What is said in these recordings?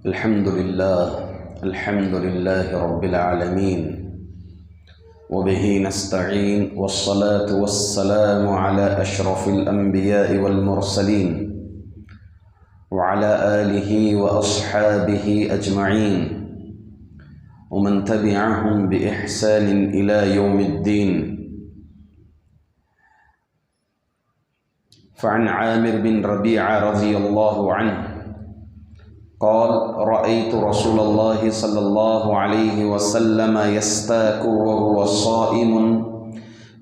الحمد لله رب العالمين وبه نستعين والصلاة والسلام على أشرف الأنبياء والمرسلين وعلى آله وأصحابه أجمعين ومن تبعهم بإحسان إلى يوم الدين. فعن عامر بن ربيعة رضي الله عنه قال رأيت رسول الله صلى الله عليه وسلم يستاك وهو صائم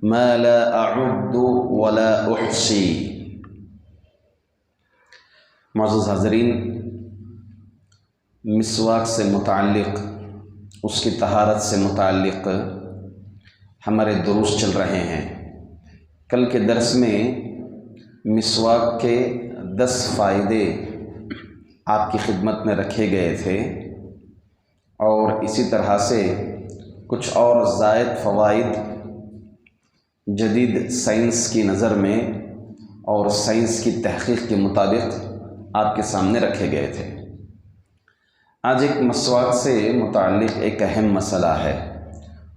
ما لا أعد ولا أحصي. معزز حاضرین، مسواک سے متعلق، اس کی طہارت سے متعلق ہمارے دروس چل رہے ہیں. کل کے درس میں مسواک کے 10 فائدے آپ کی خدمت میں رکھے گئے تھے، اور اسی طرح سے کچھ اور زائد فوائد جدید سائنس کی نظر میں اور سائنس کی تحقیق کے مطابق آپ کے سامنے رکھے گئے تھے. آج ایک مسواک سے متعلق ایک اہم مسئلہ ہے،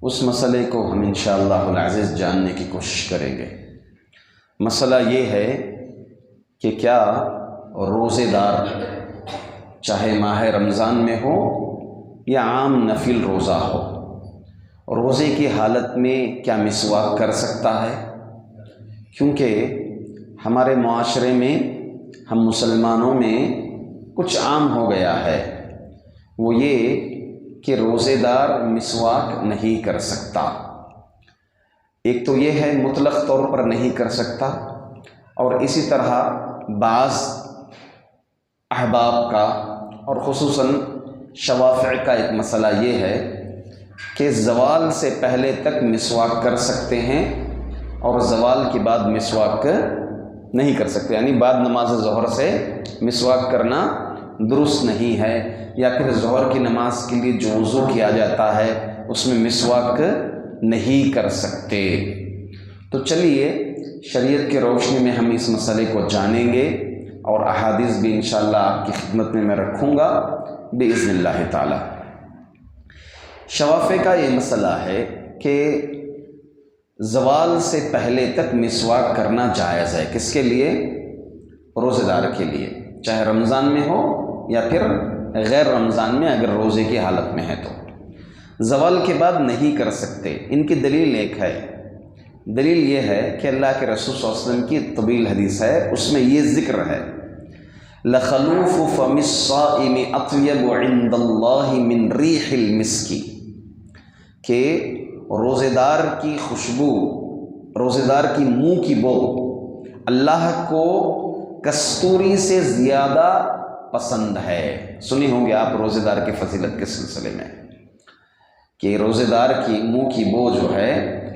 اس مسئلے کو ہم انشاءاللہ العزیز جاننے کی کوشش کریں گے. مسئلہ یہ ہے کہ کیا روزے دار چاہے ماہ رمضان میں ہو یا عام نفل روزہ ہو، روزے کی حالت میں کیا مسواک کر سکتا ہے؟ کیونکہ ہمارے معاشرے میں، ہم مسلمانوں میں کچھ عام ہو گیا ہے، وہ یہ کہ روزے دار مسواک نہیں کر سکتا. ایک تو یہ ہے مطلق طور پر نہیں کر سکتا، اور اسی طرح بعض احباب کا اور خصوصاً شوافع کا ایک مسئلہ یہ ہے کہ زوال سے پہلے تک مسواک کر سکتے ہیں اور زوال کے بعد مسواک نہیں کر سکتے، یعنی بعد نماز ظہر سے مسواک کرنا درست نہیں ہے، یا پھر ظہر کی نماز کے لیے جو وضو کیا جاتا ہے اس میں مسواک نہیں کر سکتے. تو چلیے شریعت کے روشنی میں ہم اس مسئلے کو جانیں گے، اور احادیث بھی انشاءاللہ آپ کی خدمت میں رکھوں گا باذن اللہ تعالی. شوافع کا یہ مسئلہ ہے کہ زوال سے پہلے تک مسواک کرنا جائز ہے. کس کے لیے؟ روزے دار کے لیے، چاہے رمضان میں ہو یا پھر غیر رمضان میں اگر روزے کی حالت میں ہے تو. زوال کے بعد نہیں کر سکتے. ان کی دلیل ایک ہے، دلیل یہ ہے کہ اللہ کے رسول صلی اللہ علیہ وسلم کی طویل حدیث ہے، اس میں یہ ذکر ہے لَخَلُوفُ فَمِ الصَّائِمِ أَطْيَبُ عِنْدَ اللَّهِ مِنْ رِيحِ الْمِسْكِ، کہ روزے دار کی خوشبو، روزے دار کی منہ کی بو اللہ کو کستوری سے زیادہ پسند ہے. سنی ہوں گے آپ روزے دار کی فضیلت کے سلسلے میں کہ روزے دار کی منہ کی بو جو ہے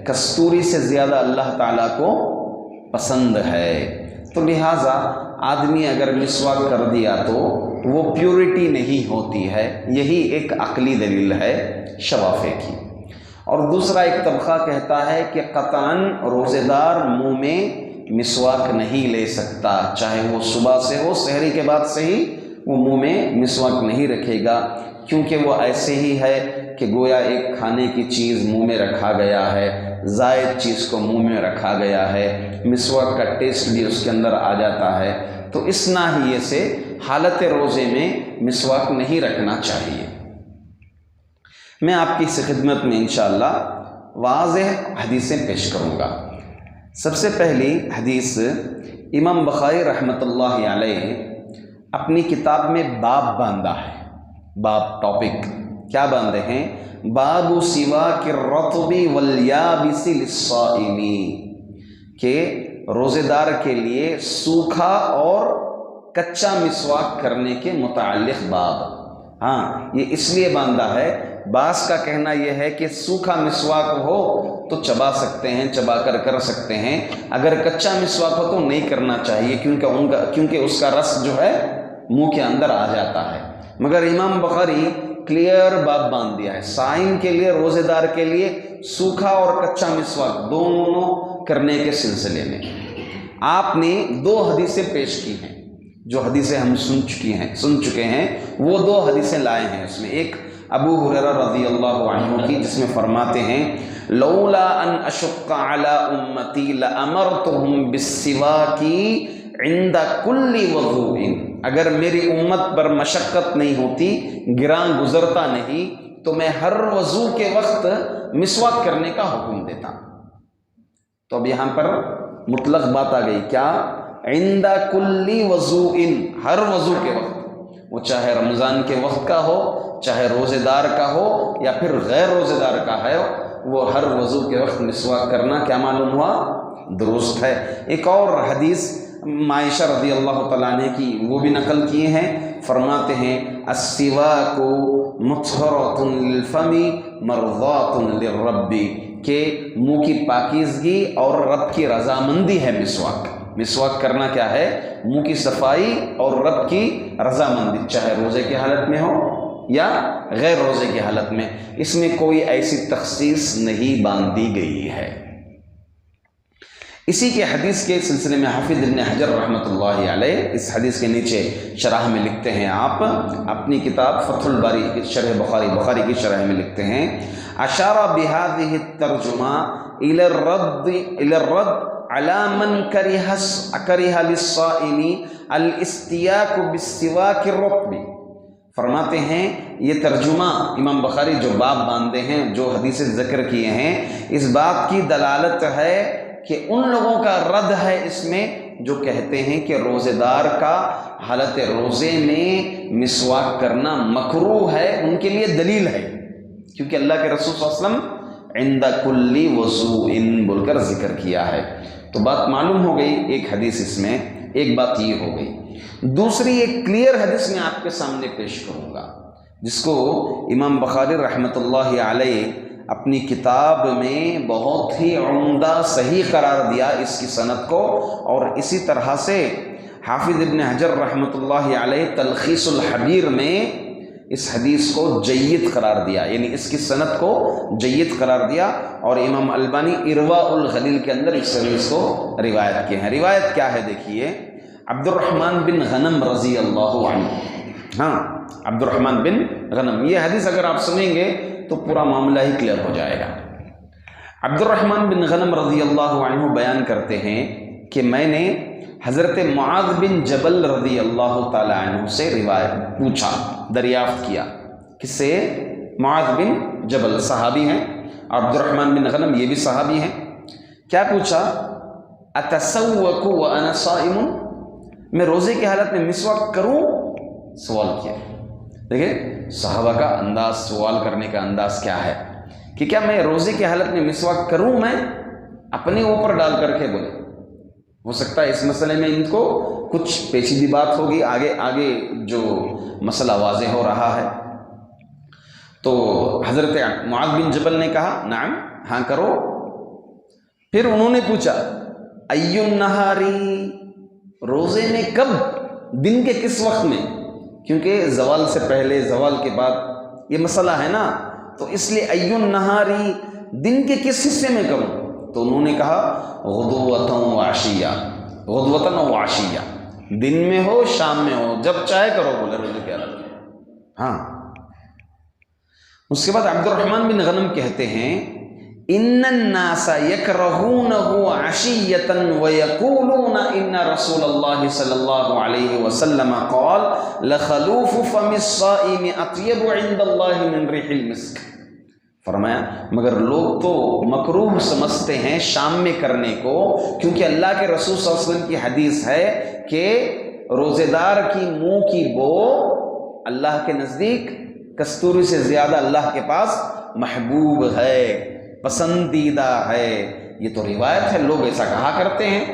کستوری سے زیادہ اللہ تعالیٰ کو پسند ہے. تو لہٰذا آدمی اگر مسواک کر دیا تو وہ پیورٹی نہیں ہوتی ہے. یہی ایک عقلی دلیل ہے شوافع کی. اور دوسرا ایک طبقہ کہتا ہے کہ قطعاً روزے دار منہ میں مسواک نہیں لے سکتا، چاہے وہ صبح سے ہو، سحری کے بعد سے ہی وہ منہ میں مسواک نہیں رکھے گا، کیونکہ وہ ایسے ہی ہے کہ گویا ایک کھانے کی چیز منہ میں رکھا گیا ہے، زائد چیز کو منہ میں رکھا گیا ہے، مسواک کا ٹیسٹ بھی اس کے اندر آ جاتا ہے. تو اس ناحیے سے حالت روزے میں مسواک نہیں رکھنا چاہیے. میں آپ کی اس خدمت میں انشاءاللہ واضح حدیثیں پیش کروں گا. سب سے پہلی حدیث امام بخاری رحمۃ اللہ علیہ اپنی کتاب میں باب باندھا ہے. باب ٹاپک کیا باندھے ہیں؟ باب سواک الرطب والیابس للصائم، کہ روزے دار کے لیے سوکھا اور کچا مسواک کرنے کے متعلق باب. ہاں، یہ اس لیے باندھا ہے، بعض کا کہنا یہ ہے کہ سوکھا مسواک ہو تو چبا سکتے ہیں، چبا کر سکتے ہیں، اگر کچا مسواک ہو تو نہیں کرنا چاہیے، کیونکہ اس کا رس جو ہے منہ کے اندر آ جاتا ہے. مگر امام بخاری کلیئر باب باندھ دیا ہے صائم کے لیے، روزے دار کے لیے سوکھا اور کچا مسواک دونوں کرنے کے سلسلے میں. آپ نے 2 حدیثیں پیش کی ہیں. جو حدیثیں ہم سن چکے ہیں وہ 2 حدیثیں لائے ہیں اس میں. ایک ابو ہریرہ رضی اللہ عنہ کی جس میں فرماتے ہیں لولا ان اشق علی امتی لامرتهم بالسواک عند کل وضوء، اگر میری امت پر مشقت نہیں ہوتی، گراں گزرتا نہیں، تو میں ہر وضو کے وقت مسواک کرنے کا حکم دیتا. تو اب یہاں پر مطلق بات آ گئی، کیا؟ عند کل وضوء، ہر وضو کے وقت، وہ چاہے رمضان کے وقت کا ہو، چاہے روزے دار کا ہو یا پھر غیر روزے دار کا ہے، وہ ہر وضو کے وقت مسواک کرنا کیا معلوم ہوا؟ درست ہے. ایک اور حدیث عائشہ رضی اللہ تعالیٰ عنہ کی وہ بھی نقل کیے ہیں، فرماتے ہیں السواک مطہرۃ للفم مرضات للرب، کہ منہ کی پاکیزگی اور رب کی رضامندی ہے مسواک. مسواک کرنا کیا ہے؟ منہ کی صفائی اور رب کی رضامندی، چاہے روزے کی حالت میں ہو یا غیر روزے کی حالت میں. اس میں کوئی ایسی تخصیص نہیں باندھی گئی ہے. اسی کے حدیث کے سلسلے میں حافظ ابن حجر رحمۃ اللہ علیہ اس حدیث کے نیچے شرح میں لکھتے ہیں، آپ اپنی کتاب فتح الباری کی شرح بخاری کی شرح میں لکھتے ہیں اشار بهذه الترجمہ الى الرد على من کرہ للصائم الاستیاک بالسواک الرطب. فرماتے ہیں یہ ترجمہ امام بخاری جو باب باندھے ہیں، جو حدیث ذکر کیے ہیں، اس بات کی دلالت ہے کہ ان لوگوں کا رد ہے اس میں جو کہتے ہیں کہ روزے دار کا حالت روزے میں مسواک کرنا مکروہ ہے. ان کے لیے دلیل ہے کیونکہ اللہ کے رسول صلی اللہ علیہ وسلم عند کل وضوء بول کر ذکر کیا ہے. تو بات معلوم ہو گئی ایک حدیث، اس میں ایک بات یہ ہو گئی. دوسری ایک کلیئر حدیث میں آپ کے سامنے پیش کروں گا جس کو امام بخاری رحمۃ اللہ علیہ اپنی کتاب میں بہت ہی عمدہ صحیح قرار دیا اس کی سند کو، اور اسی طرح سے حافظ ابن حجر رحمۃ اللہ علیہ تلخیص الحبیر میں اس حدیث کو جید قرار دیا، یعنی اس کی سند کو جید قرار دیا. اور امام البانی ارواء الغلیل کے اندر اس حدیث کو روایت کیے ہیں. روایت کیا ہے دیکھیے، عبد الرحمن بن غنم رضی اللہ عنہ، عبد الرحمن بن غنم، یہ حدیث اگر آپ سنیں گے تو پورا معاملہ ہی کلیئر ہو جائے گا. عبد الرحمن بن غنم رضی اللہ عنہ بیان کرتے ہیں کہ میں نے حضرت معاذ بن جبل رضی اللہ تعالی عنہ سے روایت پوچھا، دریافت کیا. کس سے؟ معاذ بن جبل صحابی ہیں، عبد الرحمن بن غنم یہ بھی صحابی ہیں. کیا پوچھا؟ اتسوک وانا صائم، میں روزے کی حالت میں مسواک کروں؟ سوال کیا. دیکھیں صحابہ کا انداز، سوال کرنے کا انداز کیا ہے کہ کیا میں روزے کی حالت میں مسواک کروں؟ میں اپنے اوپر ڈال کر کے بولے. ہو سکتا ہے اس مسئلے میں ان کو کچھ پیچیدگی بات ہوگی، آگے جو مسئلہ واضح ہو رہا ہے. تو حضرت معاذ بن جبل نے کہا نعم، ہاں کرو. پھر انہوں نے پوچھا ای النہاری، روزے میں کب؟ دن کے کس وقت میں؟ کیونکہ زوال سے پہلے، زوال کے بعد یہ مسئلہ ہے نا، تو اس لیے ای النہاری، دن کے کس حصے میں کروں؟ تو انہوں نے کہا غدوۃ و عشیہ، غدوۃ و عشیہ، دن میں ہو شام میں ہو، جب چاہے کرو بولے روزے کی حالت میں. ہاں. اس کے بعد عبد الرحمن بن غنم کہتے ہیں ان الناس یکرہونہ عشیۃ ویقولون ان رسول اللہ صلی اللہ علیہ وسلم قال لخلوف فم الصائم اطیب عند اللہ من ریح المسک. فرمایا مگر لوگ تو مکروہ سمجھتے ہیں شام میں کرنے کو، کیونکہ اللہ کے رسول صلی اللہ علیہ وسلم کی حدیث ہے کہ روزے دار کی منہ کی بو اللہ کے نزدیک کستوری سے زیادہ اللہ کے پاس محبوب ہے، پسندیدہ ہے. یہ تو روایت ہے، لوگ ایسا کہا کرتے ہیں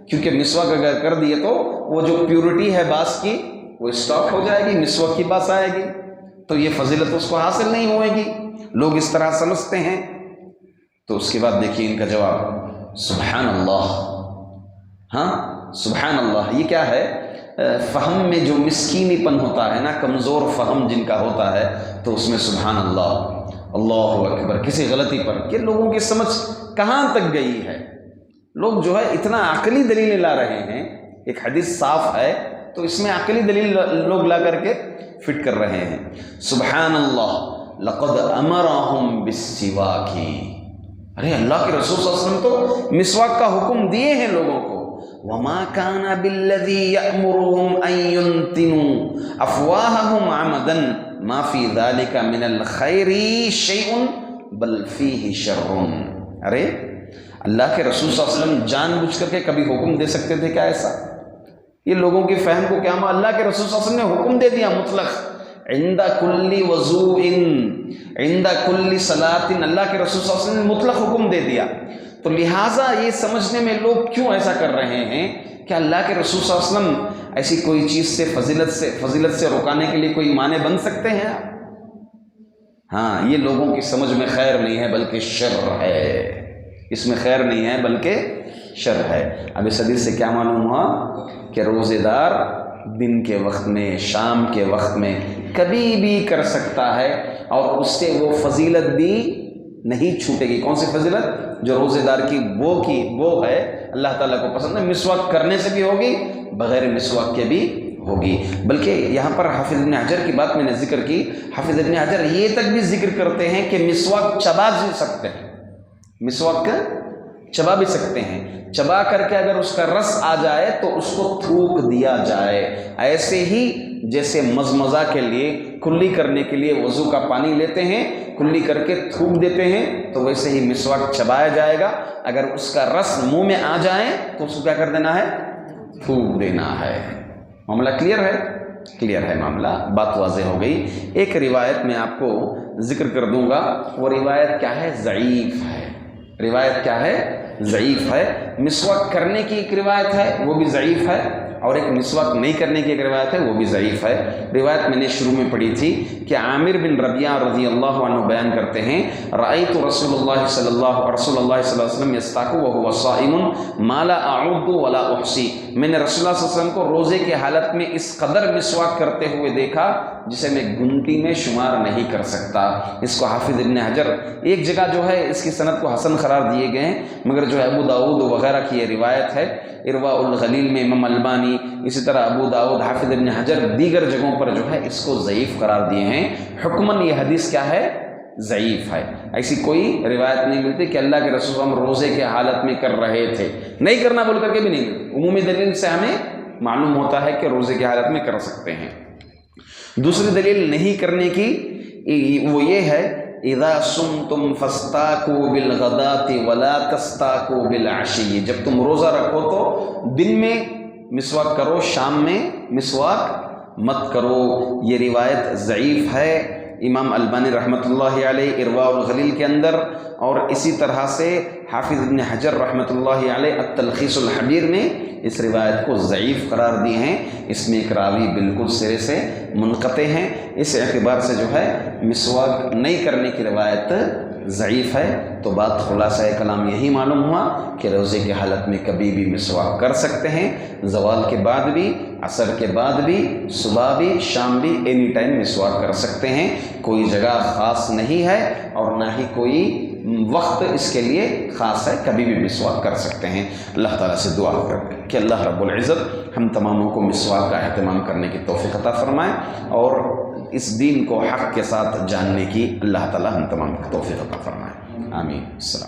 کیونکہ مسواک اگر کر دیے تو وہ جو پیورٹی ہے باس کی وہ اسٹاک ہو جائے گی، مسواک کی باس آئے گی، تو یہ فضیلت اس کو حاصل نہیں ہوئے گی. لوگ اس طرح سمجھتے ہیں. تو اس کے بعد دیکھیے ان کا جواب، سبحان اللہ. ہاں سبحان اللہ. یہ کیا ہے؟ فہم میں جو مسکینی پن ہوتا ہے نا، کمزور فہم جن کا ہوتا ہے، تو اس میں سبحان اللہ، اللہ اکبر کسی غلطی پر، کہ لوگوں کی سمجھ کہاں تک گئی ہے. لوگ جو ہے اتنا عقلی دلیلیں لا رہے ہیں. ایک حدیث صاف ہے تو اس میں عقلی دلیل لوگ لا کر کے فٹ کر رہے ہیں. سبحان اللہ لقد امرہم بالسواک. ارے اللہ کے رسول صلی اللہ علیہ وسلم تو مسواک کا حکم دیے ہیں لوگوں کو. وما كان بالذي يأمرهم أن ينتنوا أفواههم عمدا ما في ذلك من الخير شيء بل فيه شر. ارے اللہ کے رسول صلی اللہ علیہ وسلم جان بوجھ کر کے کبھی حکم دے سکتے تھے کیا ایسا؟ یہ لوگوں کی فہم کو کیا ہوا؟ اللہ کے رسول صلی اللہ علیہ وسلم نے حکم دے دیا مطلق. عند کل وضوء عند کل صلاۃ، اللہ کے رسول صلی اللہ علیہ وسلم نے مطلق حکم دے دیا. تو لہٰذا یہ سمجھنے میں لوگ کیوں ایسا کر رہے ہیں کہ اللہ کے رسول صلی اللہ علیہ وسلم ایسی کوئی چیز سے فضیلت سے رکانے کے لیے کوئی معنی بن سکتے ہیں؟ ہاں، یہ لوگوں کی سمجھ میں خیر نہیں ہے بلکہ شر ہے. اس میں خیر نہیں ہے بلکہ شر ہے. اب اس حدیث سے کیا معلوم ہوا کہ روزے دار دن کے وقت میں، شام کے وقت میں کبھی بھی کر سکتا ہے اور اس سے وہ فضیلت بھی نہیں چھوٹے گی. کون سی فضیلت؟ جو روزے دار کی وہ ہے اللہ تعالیٰ کو پسند ہے. مسواک کرنے سے بھی ہوگی، بغیر مسواک کے بھی ہوگی. بلکہ یہاں پر حافظ ابن حجر کی بات میں نے ذکر کی. حافظ ابن حجر یہ تک بھی ذکر کرتے ہیں کہ مسواک چبا بھی سکتے ہیں. مسواک چبا بھی سکتے ہیں. چبا کر کے اگر اس کا رس آ جائے تو اس کو تھوک دیا جائے. ایسے ہی جیسے مزمزہ کے لیے، کلی کرنے کے لیے وضو کا پانی لیتے ہیں، کلی کر کے تھوک دیتے ہیں، تو ویسے ہی مسواک چبایا جائے گا. اگر اس کا رس منہ میں آ جائے تو اس کو کیا کر دینا ہے؟ تھوک دینا ہے. معاملہ کلیئر ہے؟ کلیئر ہے معاملہ، بات واضح ہو گئی. ایک روایت میں آپ کو ذکر کر دوں گا. وہ روایت کیا ہے؟ ضعیف ہے. روایت کیا ہے؟ ضعیف ہے. مسواک کرنے کی ایک روایت ہے، وہ بھی ضعیف ہے، اور ایک مسواک نہیں کرنے کی ایک روایت ہے، وہ بھی ضعیف ہے. روایت میں نے شروع میں پڑھی تھی کہ عامر بن ربیعہ رضی اللہ عنہ بیان کرتے ہیں، رأیت رسول اللہ صلی اللہ علیہ وسلم یستاق وهو صائم ما لا اعد ولا احصی. میں نے رسول اللہ صلی اللہ علیہ وسلم کو روزے کے حالت میں اس قدر مسواک کرتے ہوئے دیکھا جسے میں گنتی میں شمار نہیں کر سکتا. اس کو حافظ ابن حجر ایک جگہ جو ہے اس کی سند کو حسن قرار دیے گئے ہیں، مگر جو ہے ابو داؤد وغیرہ کی یہ روایت ہے. ارواء الغلیل میں امام البانی، اسی طرح ابو داؤد، حافظ ابن حجر دیگر جگہوں پر جو ہے اس کو ضعیف قرار دیے ہیں. حکماً یہ حدیث کیا ہے؟ ضعیف ہے. ایسی کوئی روایت نہیں ملتی کہ اللہ کے رسول ہم روزے کے حالت میں کر رہے تھے. نہیں کرنا بول کر کے بھی نہیں ملتی. عمومی دلیل سے ہمیں معلوم ہوتا ہے کہ روزے کی حالت میں کر سکتے ہیں. دوسری دلیل نہیں کرنے کی وہ یہ ہے، اذا صمتم فاستاکوا بالغداۃ ولا تستاکوا بالعشی. جب تم روزہ رکھو تو دن میں مسواک کرو، شام میں مسواک مت کرو. یہ روایت ضعیف ہے. امام البانی رحمۃ اللہ علیہ ارواء الغلیل کے اندر، اور اسی طرح سے حافظ ابن حجر رحمۃ اللہ علیہ التلخیص الحبیر میں اس روایت کو ضعیف قرار دیے ہیں. اس میں ایک راوی بالکل سرے سے منقطع ہیں. اس اعتبار سے جو ہے مسواک نہیں کرنے کی روایت ضعیف ہے. تو بات خلاصہ کلام یہی معلوم ہوا کہ روزے کی حالت میں کبھی بھی مسواک کر سکتے ہیں. زوال کے بعد بھی، عصر کے بعد بھی، صبح بھی، شام بھی، اینی ٹائم مسواک کر سکتے ہیں. کوئی جگہ خاص نہیں ہے اور نہ ہی کوئی وقت اس کے لیے خاص ہے، کبھی بھی مسواک کر سکتے ہیں. اللہ تعالیٰ سے دعا کریں کہ اللہ رب العزت ہم تماموں کو مسواک کا اہتمام کرنے کی توفیق عطا فرمائے، اور اس دین کو حق کے ساتھ جاننے کی اللہ تعالیٰ ہم تمام کو توفیق عطا فرمائے. آمین. السلام.